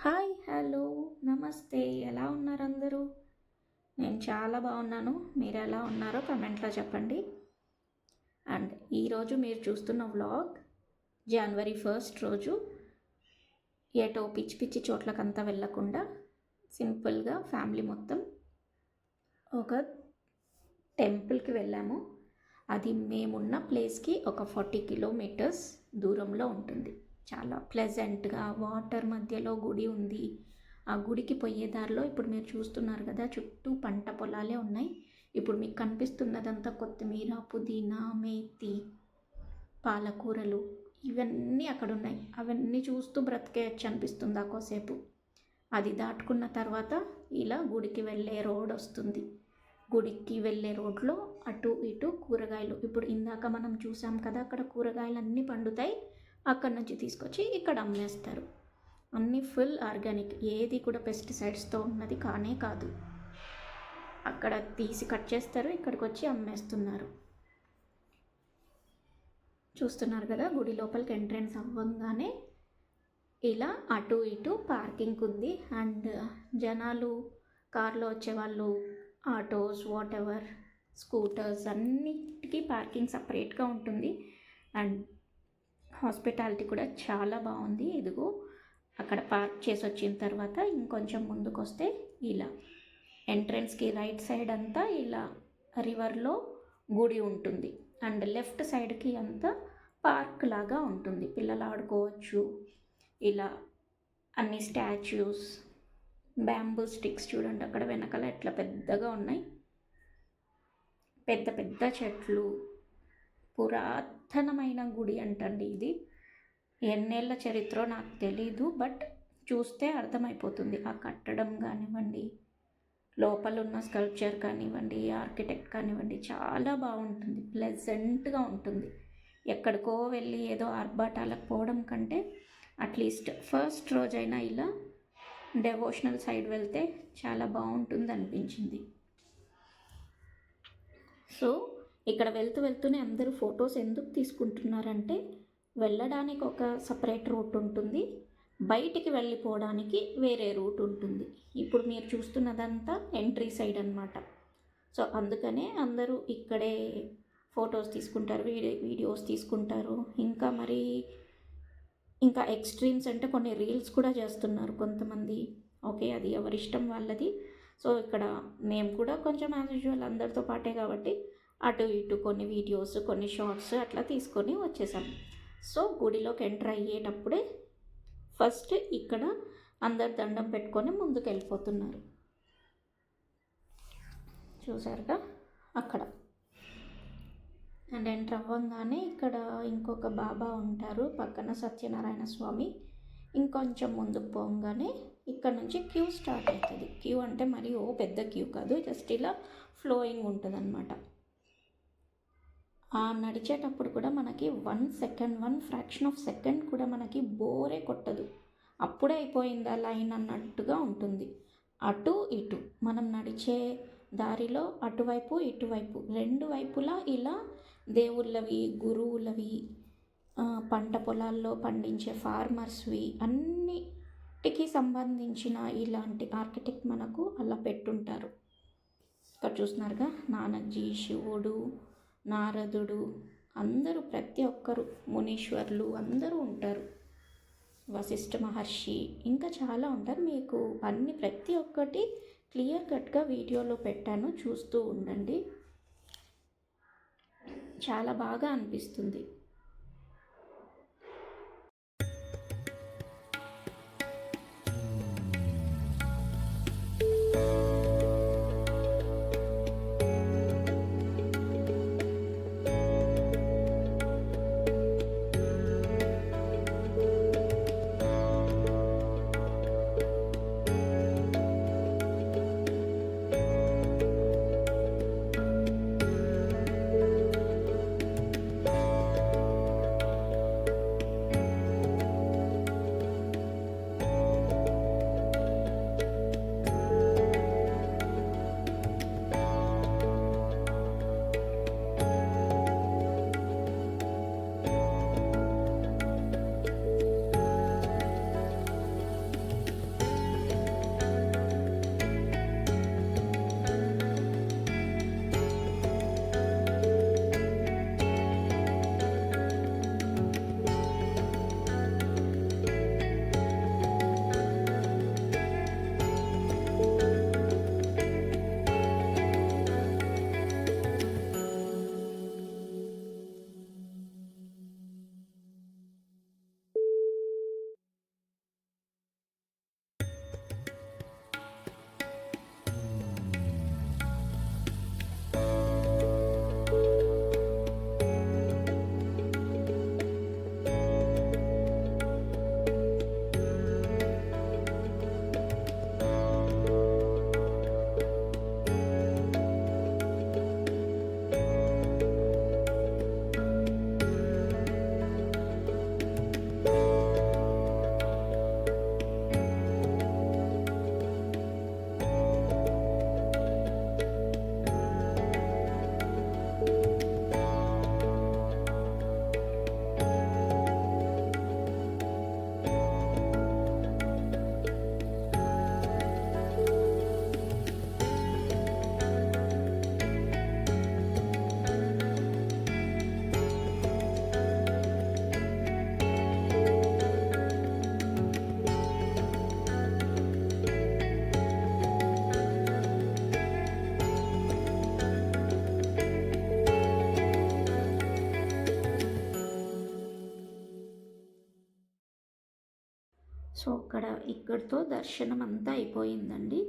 Hi, hello, నమస్తే. ఎలా ఉన్నారు అందరూ? నేను చాలా బాగున్నాను. మీరు ఎలా ఉన్నారో కమెంట్లో చెప్పండి. అండ్ ఈరోజు మీరు చూస్తున్న వ్లాగ్ జనవరి 1 రోజు ఏటో పిచ్చి పిచ్చి చోట్లకంతా వెళ్ళకుండా సింపుల్గా ఫ్యామిలీ మొత్తం ఒక టెంపుల్కి వెళ్ళాము. అది మేమున్న ప్లేస్కి ఒక 40 కిలోమీటర్స్ దూరంలో ఉంటుంది. చాలా ప్లెజెంట్గా వాటర్ మధ్యలో గుడి ఉంది. ఆ గుడికి పోయే దారిలో ఇప్పుడు మీరు చూస్తున్నారు కదా, చుట్టూ పంట పొలాలే ఉన్నాయి. ఇప్పుడు మీకు కనిపిస్తున్నదంతా కొత్తిమీర, పుదీనా, మేతి, పాలకూరలు ఇవన్నీ అక్కడ ఉన్నాయి. అవన్నీ చూస్తూ బ్రతికేయచ్చు అనిపిస్తుంది ఆకోసేపు. అది దాటుకున్న తర్వాత ఇలా గుడికి వెళ్ళే రోడ్ వస్తుంది. గుడికి వెళ్ళే రోడ్లో అటు ఇటు కూరగాయలు, ఇప్పుడు ఇందాక మనం చూసాం కదా, అక్కడ కూరగాయలు అన్నీ పండుతాయి. అక్కడ నుంచి తీసుకొచ్చి ఇక్కడ అమ్మేస్తారు. అన్నీ ఫుల్ ఆర్గానిక్, ఏది కూడా పెస్టిసైడ్స్తో ఉన్నది కానే కాదు. అక్కడ తీసి కట్ చేస్తారు, ఇక్కడికి వచ్చి అమ్మేస్తున్నారు. చూస్తున్నారు కదా, గుడి లోపలికి ఎంట్రెన్స్ అవ్వగానే ఇలా అటు ఇటు పార్కింగ్ ఉంది. అండ్ జనాలు కార్లో వచ్చేవాళ్ళు, ఆటోస్, వాట్ ఎవర్, స్కూటర్స్ అన్నిటికీ పార్కింగ్ సపరేట్గా ఉంటుంది. అండ్ హాస్పిటాలిటీ కూడా చాలా బాగుంది. ఇదిగో అక్కడ పార్క్ చేసి వచ్చిన తర్వాత ఇంకొంచెం ముందుకు వస్తే ఇలా ఎంట్రన్స్కి రైట్ సైడ్ అంతా ఇలా రివర్లో గుడి ఉంటుంది. అండ్ లెఫ్ట్ సైడ్కి అంతా పార్క్ లాగా ఉంటుంది, పిల్లలు ఆడుకోవచ్చు. ఇలా అన్ని స్టాచ్యూస్, బ్యాంబూ స్టిక్స్ చూడండి అక్కడ వెనకాల ఎట్లా పెద్దగా ఉన్నాయి. పెద్ద పెద్ద చెట్లు, పురాతనమైన గుడి అంటండి ఇది. ఎన్నేళ్ళ చరిత్ర నాకు తెలీదు, బట్ చూస్తే అర్థమైపోతుంది. ఆ కట్టడం కానివ్వండి, లోపల ఉన్న స్కల్ప్చర్ కానివ్వండి, ఆర్కిటెక్ట్ కానివ్వండి, చాలా బాగుంటుంది, ప్లెజెంట్గా ఉంటుంది. ఎక్కడికో వెళ్ళి ఏదో ఆర్భాటాలకు పోవడం కంటే అట్లీస్ట్ ఫస్ట్ రోజైనా ఇలా డెవోషనల్ సైడ్ వెళ్తే చాలా బాగుంటుంది అనిపించింది. సో ఇక్కడ వెళ్తూనే అందరూ ఫొటోస్ ఎందుకు తీసుకుంటున్నారంటే, వెళ్ళడానికి ఒక సపరేట్ రూట్ ఉంటుంది, బయటికి వెళ్ళిపోవడానికి వేరే రూట్ ఉంటుంది. ఇప్పుడు మీరు చూస్తున్నదంతా ఎంట్రీ సైడ్ అన్నమాట. సో అందుకనే అందరూ ఇక్కడే ఫొటోస్ తీసుకుంటారు, వీడియోస్ తీసుకుంటారు. ఇంకా ఎక్స్ట్రీమ్స్ అంటే కొన్ని రీల్స్ కూడా చేస్తున్నారు కొంతమంది. ఓకే, అది ఎవరిష్టం వాళ్ళది. సో ఇక్కడ మేము కూడా కొంచెం యాజ్ యూజువల్ అందరితో పాటే కాబట్టి అటు ఇటు కొన్ని వీడియోస్, కొన్ని షార్ట్స్ అట్లా తీసుకొని వచ్చేసాం. సో గుడిలోకి ఎంటర్ అయ్యేటప్పుడే ఫస్ట్ ఇక్కడ అందరు దండం పెట్టుకొని ముందుకు వెళ్ళిపోతున్నారు. చూసారుగా అక్కడ. అండ్ ఎంటర్ అవ్వగానే ఇక్కడ ఇంకొక బాబా ఉంటారు, పక్కన సత్యనారాయణ స్వామి. ఇంకొంచెం ముందుకు పోగానే ఇక్కడ నుంచి క్యూ స్టార్ట్ అవుతుంది. క్యూ అంటే మరి పెద్ద క్యూ కాదు, జస్ట్ ఇలా ఫ్లోయింగ్ ఉంటుంది అన్నమాట. ఆ నడిచేటప్పుడు కూడా మనకి 1 ఫ్రాక్షన్ ఆఫ్ సెకండ్ కూడా మనకి బోరే కొట్టదు. అప్పుడే అయిపోయిందా లైన్ అన్నట్టుగా ఉంటుంది. అటు ఇటు మనం నడిచే దారిలో అటువైపు ఇటువైపు రెండు వైపులా ఇలా దేవుళ్ళవి, గురువులవి, పంట పొలాల్లో పండించే ఫార్మర్స్వి అన్నిటికీ సంబంధించిన ఇలాంటి ఆర్కిటెక్ట్ మనకు అలా పెట్టుంటారు. ఇక్కడ చూస్తున్నారుగా, నానక్జీ, శివుడు, నారదుడు, అందరూ ప్రతి ఒక్కరు, మునీశ్వర్లు అందరూ ఉంటారు, వశిష్ఠ మహర్షి, ఇంకా చాలా ఉంటారు. మీకు అన్ని ప్రతి ఒక్కటి క్లియర్ కట్గా వీడియోలో పెట్టాను, చూస్తూ ఉండండి. చాలా బాగా అనిపిస్తుంది. ఇక్కడితో దర్శనం అంతా అయిపోయిందండి.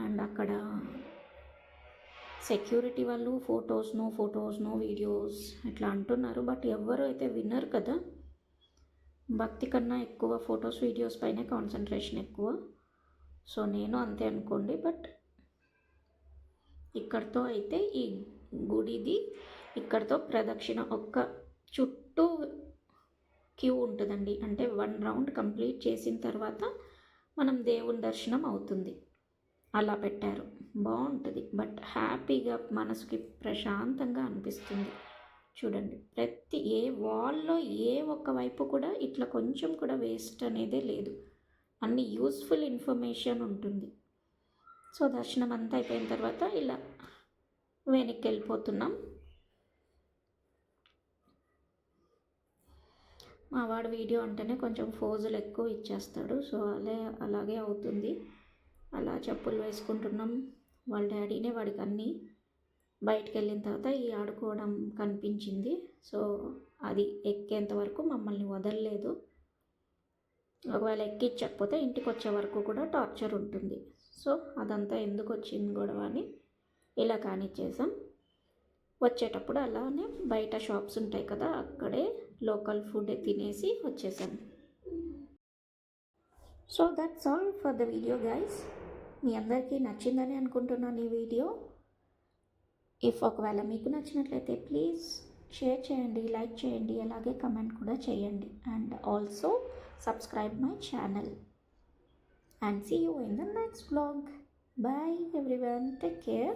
అండ్ అక్కడ సెక్యూరిటీ వాళ్ళు ఫొటోస్ నో వీడియోస్ ఇట్లా అంటున్నారు. బట్ ఎవ్వరు అయితే వినరు కదా. భక్తి కన్నా ఎక్కువ ఫొటోస్ వీడియోస్ పైనే కాన్సన్ట్రేషన్ ఎక్కువ. సో నేను అంతే అనుకోండి. బట్ ఇక్కడితో అయితే ఈ గుడిది ఇక్కడితో ప్రదక్షిణ ఒక్క చుట్టూ క్యూ ఉంటుందండి. అంటే 1 రౌండ్ కంప్లీట్ చేసిన తర్వాత మనం దేవుని దర్శనం అవుతుంది. అలా పెట్టారు, బాగుంటుంది. బట్ హ్యాపీగా మనసుకి ప్రశాంతంగా అనిపిస్తుంది. చూడండి, ప్రతి ఏ వాల్లో ఏ ఒక్క వైపు కూడా ఇట్లా కొంచెం కూడా వేస్ట్ అనేదే లేదు. అన్ని యూస్ఫుల్ ఇన్ఫర్మేషన్ ఉంటుంది. సో దర్శనం అంతా అయిపోయిన తర్వాత ఇలా వెనక్కి వెళ్ళిపోతున్నాం. మా వాడు వీడియో అంటేనే కొంచెం ఫోజులు ఎక్కువ ఇచ్చేస్తాడు. సో అలాగే అవుతుంది. అలా చెప్పులు వేసుకుంటున్నాం. వాళ్ళ డాడీనే వాడికి అన్నీ బయటికి వెళ్ళిన తర్వాత ఈ ఆడుకోవడం కనిపించింది. సో అది ఎక్కేంత వరకు మమ్మల్ని వదలలేదు. ఒకవేళ ఎక్కించకపోతే ఇంటికి వచ్చే వరకు కూడా టార్చర్ ఉంటుంది. సో అదంతా ఎందుకు వచ్చింది గొడవ అని ఇలా కానిచ్చేసాం. వచ్చేటప్పుడు అలానే బయట షాప్స్ ఉంటాయి కదా, అక్కడే లోకల్ ఫుడ్ తినేసి వచ్చేసాం. So that's all for the video guys. మీ అందరికీ నచ్చిందని అనుకుంటున్నాను ఈ వీడియో. ఒకవేళ మీకు నచ్చినట్లయితే ప్లీజ్ షేర్ చేయండి, లైక్ చేయండి, అలాగే కమెంట్ కూడా చేయండి. And also subscribe my channel. And see you in the next vlog. Bye everyone. Take care.